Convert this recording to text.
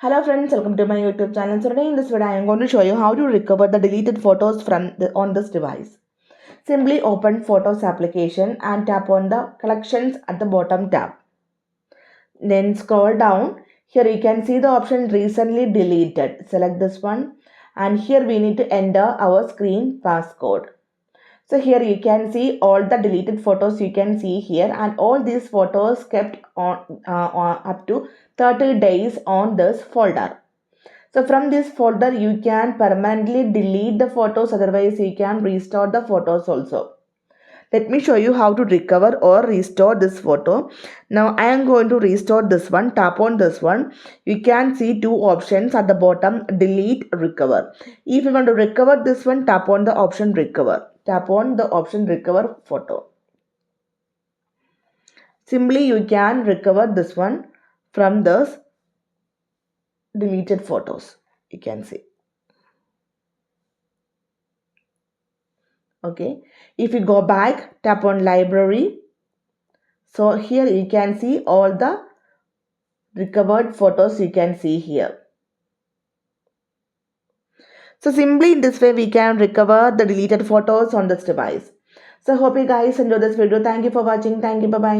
Hello friends, welcome to my YouTube channel. So today in this video I am going to show you how to recover the deleted photos on this device. Simply open Photos application and tap on the Collections at the bottom tab. Then scroll down. Here you can see the option Recently Deleted. Select this one and here we need to enter our screen passcode. So here you can see all the deleted photos you can see here, and all these photos kept on up to 30 days on this folder. So from this folder you can permanently delete the photos, otherwise you can restore the photos also. Let me show you how to recover or restore this photo. Now I am going to restore this one. Tap on this one. You can see two options at the bottom: delete, recover. If you want to recover this one, tap on the option recover. Tap on the option recover photo. Simply you can recover this one from this deleted photos. You can see. Okay, if you go back, tap on library. So here you can see all the recovered photos you can see here. So simply in this way we can recover the deleted photos on this device. So hope you guys enjoy this video. Thank you for watching. Thank you. Bye bye.